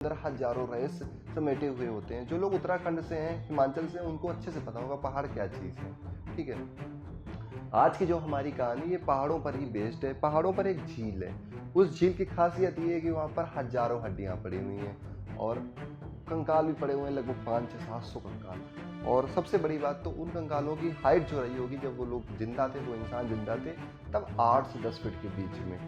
अंदर हजारों रहस्य समेटे हुए होते हैं। जो लोग उत्तराखंड से हैं, हिमाचल से हैं, उनको अच्छे से पता होगा पहाड़ क्या चीज़ है। ठीक है, आज की जो हमारी कहानी ये पहाड़ों पर ही बेस्ड है। पहाड़ों पर एक झील है। उस झील की खासियत ये है कि वहाँ पर हजारों हड्डियाँ पड़ी हुई हैं और कंकाल भी पड़े हुए हैं, लगभग 500-700 कंकाल। और सबसे बड़ी बात तो उन कंकालों की हाइट जो रही होगी, जब वो लोग जिंदा थे, वो इंसान जिंदा थे, तब 8 से 10 फीट के बीच में।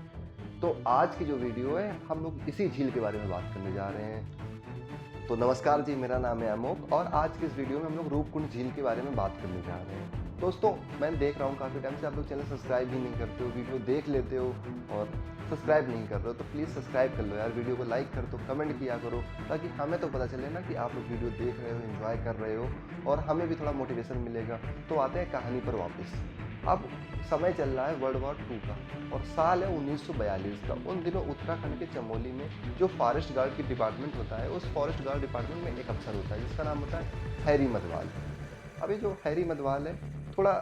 तो आज की जो वीडियो है, हम लोग इसी झील के बारे में बात करने जा रहे हैं। तो नमस्कार जी, मेरा नाम है अमोक और आज की इस वीडियो में हम लोग रूपकुंड झील के बारे में बात करने जा रहे हैं। दोस्तों, मैं देख रहा हूँ काफ़ी टाइम से आप लोग चैनल सब्सक्राइब ही नहीं करते हो, वीडियो देख लेते हो और सब्सक्राइब नहीं कर रहे हो, तो प्लीज़ सब्सक्राइब कर लो यार, वीडियो को लाइक कर दो, कमेंट किया करो, ताकि हमें तो पता चले ना कि आप लोग वीडियो देख रहे हो, एंजॉय कर रहे हो और हमें भी थोड़ा मोटिवेशन मिलेगा। तो आते हैं कहानी पर वापस। अब समय चल रहा है वर्ल्ड वॉर 2 का और साल है 1942 का। उन दिनों उत्तराखंड के चमोली में जो फॉरेस्ट गार्ड की डिपार्टमेंट होता है, उस फॉरेस्ट गार्ड डिपार्टमेंट में एक अफसर होता है जिसका नाम होता है हैरी मधवाल। अभी जो हैरी मधवाल है, थोड़ा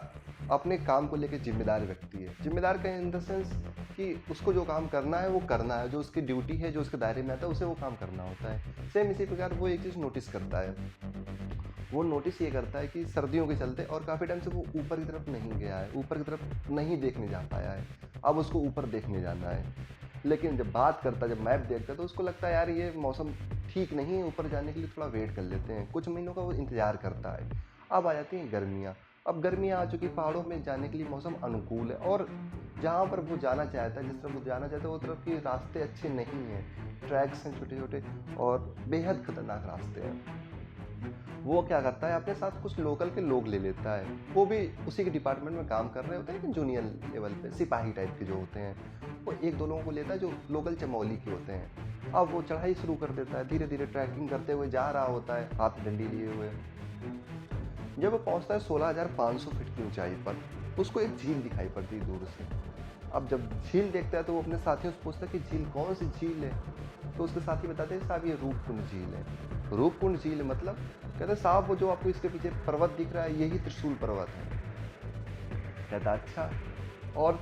अपने काम को लेकर जिम्मेदार व्यक्ति है। जिम्मेदार का इन द सेंस कि उसको जो काम करना है वो करना है, जो उसकी ड्यूटी है, जो उसके दायरे में आता है, उसे वो काम करना होता है। सेम इसी प्रकार वो एक चीज़ नोटिस करता है। वो नोटिस ये करता है कि सर्दियों के चलते और काफ़ी टाइम से वो ऊपर की तरफ नहीं गया है, ऊपर की तरफ नहीं देखने जा पाया है। अब उसको ऊपर देखने जाना है, लेकिन जब बात करता है, जब मैप देखता है, तो उसको लगता है यार ये मौसम ठीक नहीं है, ऊपर जाने के लिए थोड़ा वेट कर लेते हैं। कुछ महीनों का वो इंतज़ार करता है। अब आ जाती हैं गर्मियाँ। अब गर्मियाँ आ चुकी, पहाड़ों में जाने के लिए मौसम अनुकूल है और जहाँ पर वो जाना चाहता है, जिस तरफ वो जाना चाहता है, वो तरफ के रास्ते अच्छे नहीं हैं। ट्रैक्स हैं छोटे छोटे और बेहद खतरनाक रास्ते हैं। वो क्या करता है, अपने साथ कुछ लोकल के लोग ले लेता है। वो भी उसी के डिपार्टमेंट में काम कर रहे होते हैं, लेकिन जूनियर लेवल पे सिपाही टाइप के जो होते हैं। वो एक दो लोगों को लेता है जो लोकल चमोली के होते हैं। अब वो चढ़ाई शुरू कर देता है, धीरे धीरे ट्रैकिंग करते हुए जा रहा होता है, हाथ में डंडी लिए हुए। जब वो पहुंचता है 16,500 फीट की ऊंचाई पर, उसको एक झील दिखाई पड़ती है दूर से। अब जब झील देखता है तो वो अपने साथियों से पूछता है कि झील कौन सी झील है। तो उसके साथी बताते हैं साहब ये रूपकुंड झील है। रूपकुंड झील मतलब, कहते साहब वो जो आपको इसके पीछे पर्वत दिख रहा है, यही त्रिशूल पर्वत है। कहता अच्छा। और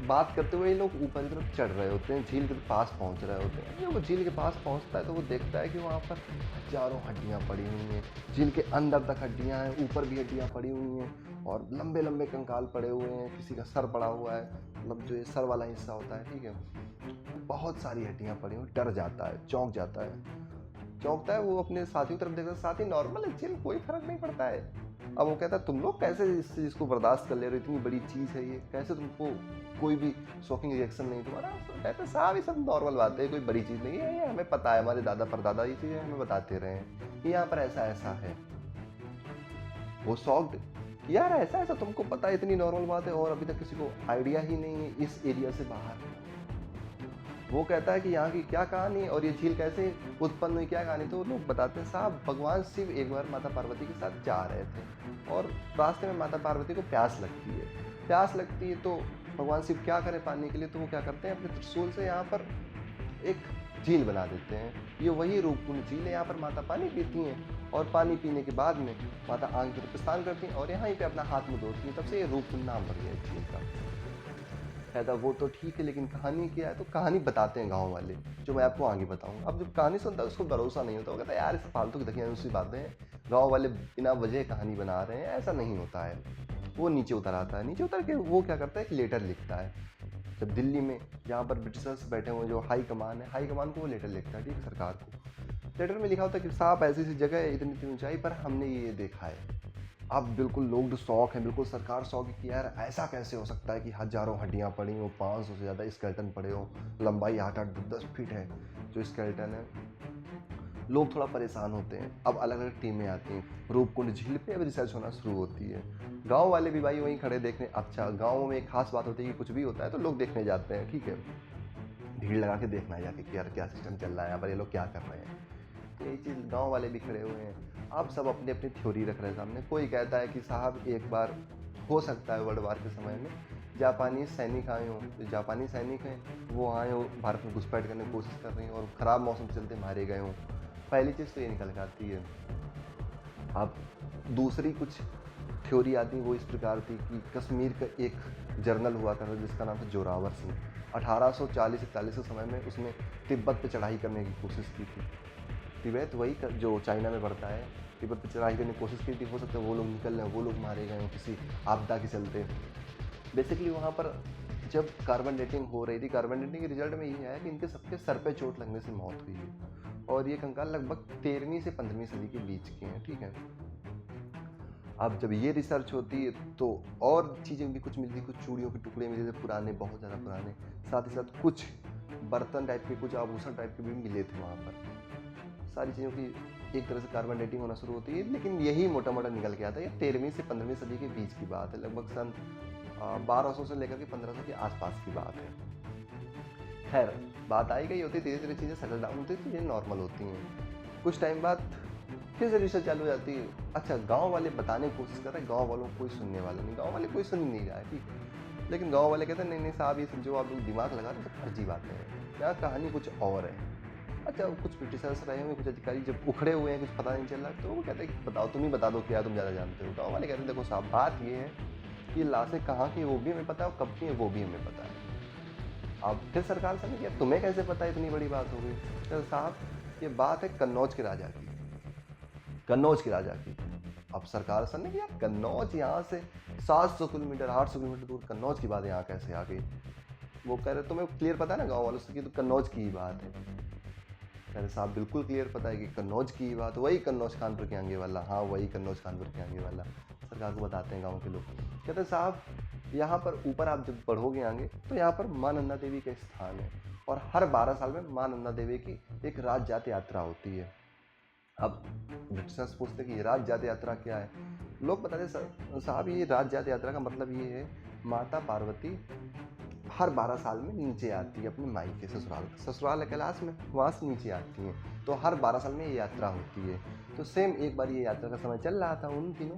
बात करते हुए ये लोग ऊपर की तरफ चढ़ रहे होते हैं, झील के पास पहुंच रहे होते हैं। जब वो झील के पास पहुंचता है तो वो देखता है कि वहाँ पर हजारों हड्डियाँ पड़ी हुई हैं। झील के अंदर तक हड्डियाँ हैं, ऊपर भी हड्डियाँ पड़ी हुई हैं और लंबे लंबे कंकाल पड़े हुए हैं। किसी का सर पड़ा हुआ है, मतलब जो ये सर वाला हिस्सा होता है, ठीक है। बहुत सारी हड्डियाँ पड़ी हुई, डर जाता है, चौंक जाता है। चौंकता है, वो अपने साथियों की तरफ देखता है, साथी नॉर्मल है, चिल, कोई फर्क नहीं पड़ता है। अब वो कहता है तुम लोग कैसे इस चीज़ को बर्दाश्त कर ले रहे हो, इतनी बड़ी चीज़ है ये, कैसे तुमको कोई भी शॉकिंग रिएक्शन नहीं तुम्हारा। कहते हैं साहब ये सब नॉर्मल बात है, कोई बड़ी चीज़ नहीं है, ये हमें पता है, हमारे दादा परदादा ये चीज़ें हमें बताते रहे हैं, यहाँ पर ऐसा ऐसा है। वो शॉक्ड, यार ऐसा ऐसा तुमको पता है, इतनी नॉर्मल बात है और अभी तक किसी को आइडिया ही नहीं है इस एरिया से बाहर। वो कहता है कि यहाँ की क्या कहानी और ये झील कैसे उत्पन्न हुई, क्या कहानी। तो लोग बताते हैं साहब भगवान शिव एक बार माता पार्वती के साथ जा रहे थे और रास्ते में माता पार्वती को प्यास लगती है। प्यास लगती है तो भगवान शिव क्या करें पानी के लिए, तो वो क्या करते हैं, अपने त्रिशूल से यहाँ पर एक झील बना देते हैं। ये वही रूपकुंड झील है। यहाँ पर माता पानी पीती हैं और पानी पीने के बाद में माता आगे की तरफ स्नान करती हैं और यहाँ पे अपना हाथ मुँह धोती हैं। तब से ये रूपकुंड नाम पड़ गया झील का। कहता वो तो ठीक है, लेकिन कहानी क्या है, तो कहानी बताते हैं गांव वाले, जो मैं आपको आगे बताऊंगा। अब जब कहानी सुनता है उसको भरोसा नहीं होता, वो कहता है यार इस फालतू की देखिए दूसरी बातें हैं, गांव वाले बिना वजह कहानी बना रहे हैं, ऐसा नहीं होता है। वो नीचे उतर आता है, नीचे उतर के वो क्या करता है, एक लेटर लिखता है। जब दिल्ली में जहाँ पर ब्रिटिशर्स बैठे हुए, जो हाई कमान है, हाई कमान को वो लेटर लिखता है, ठीक है, सरकार को। लेटर में लिखा होता है कि साहब ऐसी ऐसी जगह है, इतनी इतनी ऊंचाई पर हमने ये देखा है। अब बिल्कुल लोग शौक हैं, बिल्कुल सरकार शौक है कि यार ऐसा कैसे हो सकता है कि हजारों हड्डियां पड़ी हो, 500 से ज़्यादा स्केलेटन पड़े हो, लंबाई 8-8 10 फीट है जो स्केलेटन है। लोग थोड़ा परेशान होते हैं। अब अलग अलग टीमें आती हैं, रूपकुंड झील पे अब रिसर्च होना शुरू होती है। गांव वाले भी भाई वहीं खड़े देखने। अच्छा, गाँव में एक खास बात होती है कि कुछ भी होता है तो लोग देखने जाते हैं, ठीक है, भीड़ लगा के देखना है जाके कि यार क्या सिस्टम चल रहा है यहाँ पर, ये लोग क्या कर रहे हैं। तो यही चीज़ गांव वाले भी खड़े हुए हैं। अब सब अपनी अपनी थ्योरी रख रहे हैं सामने। कोई कहता है कि साहब एक बार हो सकता है वर्ल्ड वार के समय में जापानी सैनिक आए हों, जो जापानी सैनिक हैं वो आए हों, भारत में घुसपैठ करने की कोशिश कर रही हैं और ख़राब मौसम के चलते मारे गए हों। पहली चीज़ तो ये निकल के आती है। अब दूसरी कुछ थ्योरी आती है, वो इस प्रकार थी कि कश्मीर का एक जर्नल हुआ करता जिसका नाम था जोरावर सिंह। 1840-41 के समय में उसने तिब्बत पे चढ़ाई करने की कोशिश की थी। तिब्बत वही जो चाइना में पड़ता है, तिब्बत पे चढ़ाई करने की कोशिश की थी। हो सकता है वो लोग निकल रहे हैं, वो लोग मारे गए हों किसी आपदा के चलते। बेसिकली वहाँ पर जब कार्बन डेटिंग हो रही थी, कार्बन डेटिंग के रिजल्ट में ये आया कि इनके सबके सर पे चोट लगने से मौत हुई है और ये कंकाल लगभग 13वीं से 15वीं सदी के बीच के हैं, ठीक है। अब जब ये रिसर्च होती है तो और चीज़ें भी कुछ मिलती, कुछ चूड़ियों के टुकड़े मिले थे पुराने, बहुत ज़्यादा पुराने, साथ ही साथ कुछ बर्तन टाइप के, कुछ आभूषण टाइप के भी मिले थे वहाँ पर। सारी चीज़ों की एक तरह से कार्बन डेटिंग होना शुरू होती है, लेकिन यही मोटा मोटा निकल के आता है। ये 13वीं से 15वीं सदी के बीच की बात है, लगभग सन 1200 से लेकर के 1500 के आसपास की बात है। खैर, बात आई गई होती, धीरे धीरे चीज़ें सेटल डाउन होती, चीज़ें नॉर्मल होती हैं। कुछ टाइम बाद फिर से रिसर्च चालू हो जाती है। अच्छा, गांव वाले बताने की कोशिश कर रहे हैं, गांव वालों को कोई सुनने वाला नहीं, गांव वाले कोई सुन नहीं रहा है, ठीक है। लेकिन गांव वाले कहते हैं नहीं नहीं साहब, ये सब जो आप लोग दिमाग लगा रहे हैं तो फर्जी बातें हैं, क्या कहानी कुछ और है। अच्छा, कुछ ब्रिटिशर्स रहे होंगे, कुछ अधिकारी जब उखड़े हुए हैं, कुछ पता नहीं चल रहा, तो वो कहते हैं कि बताओ, तुम ही बता दो क्या तुम ज़्यादा जानते हो। गाँव वाले कहते हैं देखो साहब, बात ये है कि लाशें कहाँ की वो भी हमें पता है और कब की है वो भी हमें पता है। अब फिर सरकार से नहीं किया, तुम्हें कैसे पता, इतनी बड़ी बात हो गई। तो साहब, ये बात है कन्नौज के राजा की, कन्नौज के राजा की। अब सरकार सर ने किया, कन्नौज यहाँ से 700 किलोमीटर 800 किलोमीटर दूर, कन्नौज की बात यहाँ कैसे आ गई। वो कह रहे तुम्हें क्लियर पता है ना गाँव वालों से कि तो कन्नौज की ही बात है। कह रहे साहब बिल्कुल क्लियर पता है कि कन्नौज की ही बात, वही कन्नौज कानपुर के आगे वाला, हाँ वही कन्नौज कानपुर के आगे वाला। सरकार को बताते हैं गाँव के लोग, कहते हैं साहब यहाँ पर ऊपर आप जब बढ़ोगे आगे तो यहाँ पर माँ नंदा देवी का स्थान है और हर 12 साल में माँ नंदा देवी की एक राज जात यात्रा होती है। अब ब्रिटिशर्स पूछते कि ये राज जात यात्रा क्या है। लोग बताते साहब ये राज जात यात्रा का मतलब ये है, माता पार्वती हर 12 साल में नीचे आती है अपने माई के ससुराल कैलाश में, वहाँ से नीचे आती हैं। तो हर 12 साल में ये यात्रा होती है। तो सेम एक बार ये यात्रा का समय चल रहा था उन दिनों।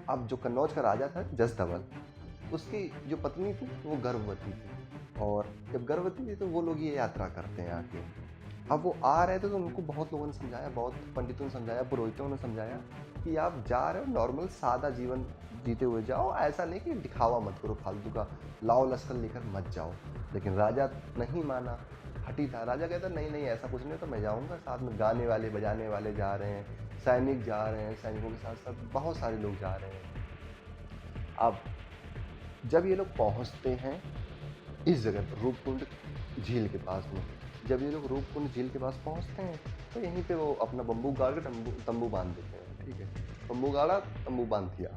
अब जो कन्नौज का राजा था जसधवल, उसकी जो पत्नी थी वो गर्भवती थी और जब गर्भवती थी तो वो लोग ये यात्रा करते हैं आके। अब वो आ रहे थे तो उनको बहुत लोगों ने समझाया, बहुत पंडितों ने समझाया, पुरोहितों ने समझाया कि आप जा रहे हो नॉर्मल सादा जीवन जीते हुए जाओ, ऐसा नहीं कि दिखावा मत करो फालतू का, लाओ लश्कर लेकर मत जाओ। लेकिन राजा नहीं माना, हठी था। राजा कहता नहीं नहीं ऐसा कुछ नहीं, तो मैं जाऊँगा, साथ में गाने वाले बजाने वाले जा रहे हैं, सैनिक जा रहे हैं, सैनिकों के साथ साथ बहुत सारे लोग जा रहे हैं। अब जब ये लोग पहुंचते हैं इस जगह पर, रूपकुंड झील के पास में, जब ये लोग रूपकुंड झील के पास पहुंचते हैं तो यहीं पे वो अपना बम्बू गाड़ के तंबू बांध देते हैं, ठीक है। बम्बू गाड़ा, तंबू बांध दिया,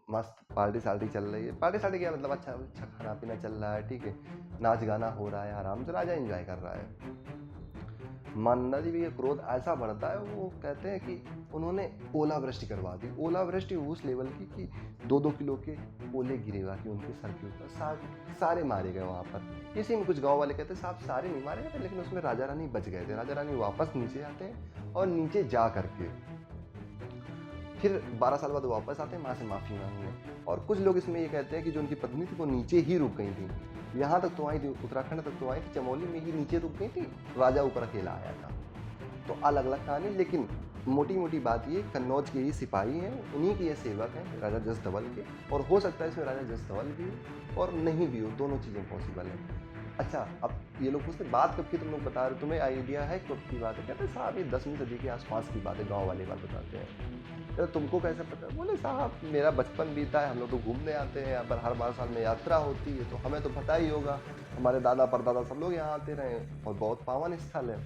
मस्त पार्टी सार्टी चल रही है। पार्टी सार्टी क्या मतलब, अच्छा अच्छा खाना पीना चल रहा है, ठीक है, नाच गाना हो रहा है, आराम से राजा एंजॉय कर रहा है। नंदा देवी का क्रोध ऐसा बढ़ता है, वो कहते हैं कि उन्होंने ओलावृष्टि करवा दी। ओलावृष्टि उस लेवल की कि 2-2 किलो के ओले गिरेगा कि उनके सर के ऊपर, सारे मारे गए वहाँ पर। इसी में कुछ गांव वाले कहते हैं साहब सारे नहीं मारे गए थे, लेकिन उसमें राजा रानी बच गए थे। राजा रानी वापस नीचे आते हैं और नीचे जा करके फिर 12 साल बाद वापस आते हैं, माँ से माफ़ी मांगने। और कुछ लोग इसमें ये कहते हैं कि जो उनकी पत्नी थी वो नीचे ही रुक गई थी, यहाँ तक तो आई थी, उत्तराखंड तक तो आई थी, चमोली में ही नीचे रुक गई थी, राजा ऊपर अकेला आया था। तो अलग अलग कहानी, लेकिन मोटी मोटी बात ये, कन्नौज के ही सिपाही हैं, उन्हीं के ये सेवक हैं राजा जसधवल के। और हो सकता है इसमें राजा जसधवल भी हो और नहीं भी हो, दोनों चीज़ें पॉसिबल हैं। अच्छा, अब ये लोग पूछते बात कब की तुम लोग बता रहे हो, तुम्हें आइडिया है कब की बात है? कहते हैं साहब ये 10वीं सदी के आसपास की बात है, गाँव वाले बात बताते हैं। तो तुमको कैसे पता? बोले साहब मेरा बचपन बीता है, हम लोग तो घूमने आते हैं यहाँ पर, हर 12 साल में यात्रा होती है, तो हमें तो पता ही होगा, हमारे दादा परदादा सब लोग यहाँ आते रहे और बहुत पावन स्थल है,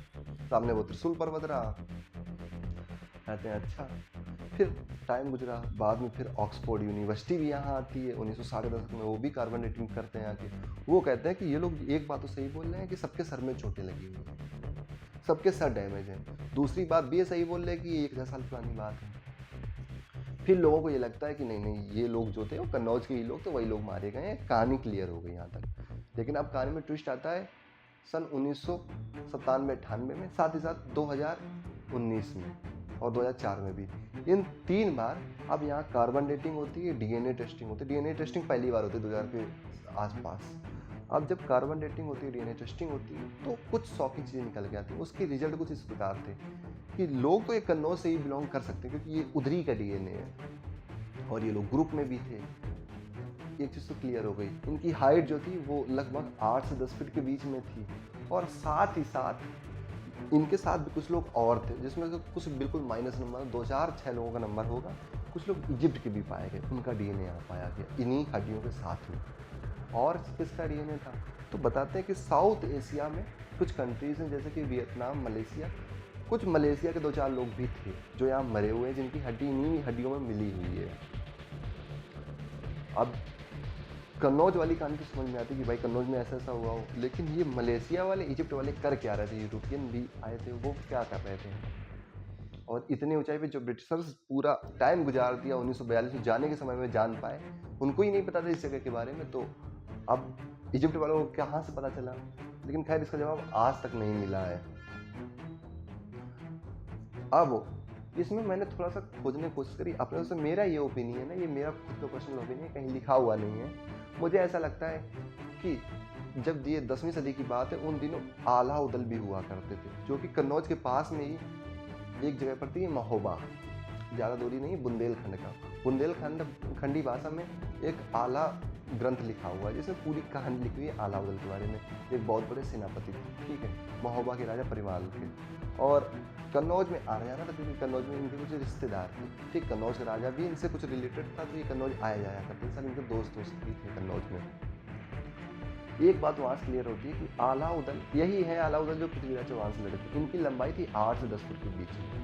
सामने वो त्रिशूल पर्वत रहा। कहते हैं अच्छा। फिर टाइम गुजरा, बाद में फिर ऑक्सफोर्ड यूनिवर्सिटी भी यहाँ आती है 1960 दशक में, वो भी कार्बन डेटिंग करते हैं आके। वो कहते हैं कि ये लोग एक बात तो सही बोल रहे हैं कि सबके सर में चोटें लगी हुई हैं, सबके सर डैमेज हैं। दूसरी बात भी ये सही बोल रहे हैं कि ये 1000 साल पुरानी बात है। फिर लोगों को ये लगता है कि नहीं नहीं ये लोग जो थे वो कन्नौज के ही लोग, तो वही लोग मारे गए हैं, कहानी क्लियर हो गई यहाँ तक। लेकिन अब कहानी में ट्विस्ट आता है सन 1997-98 में, साथ ही साथ 2019 में और 2004 में भी। इन 3 बार अब यहाँ कार्बन डेटिंग होती है, डीएनए टेस्टिंग होती है। डीएनए टेस्टिंग पहली बार होती है 2000 के आसपास। अब जब कार्बन डेटिंग होती है, डीएनए टेस्टिंग होती है, तो कुछ शॉकिंग चीज़ें निकल के आती हैं। उसके रिजल्ट कुछ इस प्रकार थे कि लोग तो ये कन्नौज से ही बिलोंग कर सकते हैं क्योंकि ये उधरी का डीएनए है और ये लोग ग्रुप में भी थे। एक चीज़ तो क्लियर हो गई, इनकी हाइट जो थी वो लगभग 8 से 10 फीट के बीच में थी। और साथ ही साथ इनके साथ भी कुछ लोग और थे, जिसमें से कुछ बिल्कुल माइनस नंबर, 2-4-6 लोगों का नंबर होगा। कुछ लोग इजिप्ट के भी पाए गए, उनका डीएनए यहाँ पाया गया इन्हीं हड्डियों के साथ में। और किसका डीएनए था? तो बताते हैं कि साउथ एशिया में कुछ कंट्रीज़ हैं, जैसे कि वियतनाम, मलेशिया। कुछ मलेशिया के 2-4 लोग भी थे जो यहाँ मरे हुए हैं, जिनकी हड्डी इन्हीं हड्डियों में मिली हुई है। अब कन्नौज वाली कहानी तो समझ में आती कि भाई कन्नौज में ऐसा ऐसा हुआ हो, लेकिन ये मलेशिया वाले, इजिप्ट वाले कर क्या रहे थे? यूरोपियन भी आए थे, वो क्या कर रहे थे? और इतनी ऊंचाई पे जो ब्रिटिशर्स पूरा टाइम गुजार दिया 1942 में, जाने के समय में जान पाए, उनको ही नहीं पता था इस जगह के बारे में। तो अब इजिप्ट वालों को कहाँ से पता चला? लेकिन खैर इसका जवाब आज तक नहीं मिला है। अब इसमें मैंने थोड़ा सा खोजने की कोशिश करी अपने से। मेरा ये ओपिनियन है, ये मेरा खुद का पर्सनल ओपिनियन, कहीं लिखा हुआ नहीं है। मुझे ऐसा लगता है कि जब ये 10वीं सदी की बात है, उन दिनों आला उदल भी हुआ करते थे, जो कि कन्नौज के पास में ही एक जगह पड़ती है महोबा, ज़्यादा दूरी नहीं, बुंदेलखंड का। बुंदेलखंड खंडी भाषा में एक आला ग्रंथ लिखा हुआ है, जिसमें पूरी कहानी लिखी हुई है आला उदल के बारे में। एक बहुत बड़े सेनापति थे, ठीक है, महोबा के राजा परिवाल के। और कन्नौज में आना जाना था, क्योंकि कन्नौज में इनके कुछ रिश्तेदार थे, ठीक। कन्नौज का राजा भी इनसे कुछ रिलेटेड था, तो ये कन्नौज आया जाया करते, सब इनके दोस्त भी थे कन्नौज में। एक बात वहाँ से क्लियर होती है कि आला उदल यही है, आला उदल जो पृथ्वीराज चौहान से लड़े थे। इनकी लंबाई थी 8 से 10 फुट के बीच में।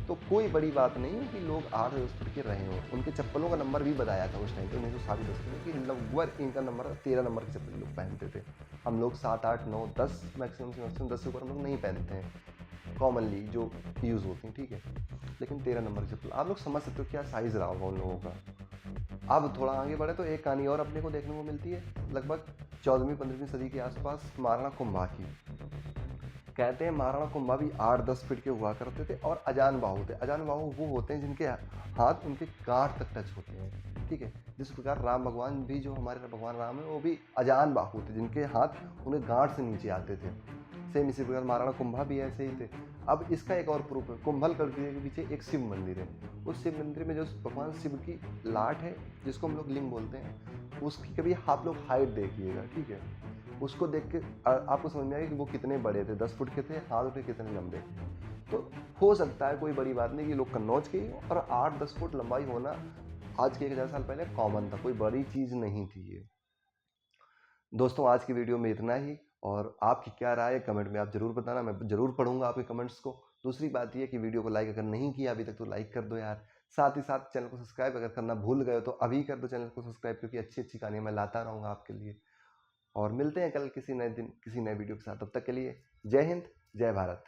तो कोई बड़ी बात नहीं है कि लोग 8 से 10 फुट के रहे हों। उनके चप्पलों का नंबर भी बताया था उस टाइम पे 1910 में कि लगभग इनका नंबर 13 नंबर की चप्पल लोग पहनते थे। हम लोग 7, 8, 9, 10 मैक्सिमम से मैक्सिमम 10 से ऊपर हम लोग नहीं पहनते हैं कॉमनली जो यूज़ होती हैं, ठीक है। लेकिन 13 नंबर की चप्पल, आप लोग समझ सकते हो क्या साइज़ रहा होगा उन लोगों का। अब थोड़ा आगे बढ़े तो एक कहानी और अपने को देखने को मिलती है, लगभग 14वीं-15वीं सदी के आसपास, महाराणा कुंभा की। कहते हैं महाराणा कुंभा भी 8-10 फीट के हुआ करते थे और अजान बाहु थे। अजान बाहु वो होते हैं जिनके हाथ उनके गांठ तक टच होते हैं, ठीक है। जिस प्रकार राम भगवान भी, जो हमारे भगवान राम है, वो भी अजान बाहु थे, जिनके हाथ उन्हें गांठ से नीचे आते थे। सेम इसी प्रकार महाराणा कुंभा भी ऐसे ही थे। अब इसका एक और प्रूफ है, कुंभल कड़करी के पीछे एक शिव मंदिर है। उस शिव मंदिर में जो भगवान शिव की लाट है, जिसको हम लोग लिंग बोलते हैं, उसकी कभी आप लोग हाइट देखिएगा, ठीक है। उसको देख के आपको समझ में आएगा कि वो कितने बड़े थे, 10 फुट के थे, हाथ उनके कितने लंबे थे। तो हो सकता है, कोई बड़ी बात नहीं कि लोग कन्नौज के ही, और 8-10 फुट लंबाई होना आज के 1000 साल पहले कॉमन था, कोई बड़ी चीज़ नहीं थी ये। दोस्तों, आज की वीडियो में इतना ही, और आपकी क्या राय है कमेंट में आप ज़रूर बताना, मैं ज़रूर पढ़ूंगा आपके कमेंट्स को। दूसरी बात ये कि वीडियो को लाइक अगर नहीं किया अभी तक तो लाइक कर दो यार। साथ ही साथ चैनल को सब्सक्राइब अगर करना भूल गए हो तो अभी कर दो चैनल को सब्सक्राइब, क्योंकि अच्छी अच्छी कहानियाँ मैं लाता रहूँगा आपके लिए। और मिलते हैं कल किसी नए दिन किसी नए वीडियो के साथ। तब तक के लिए जय हिंद, जय भारत।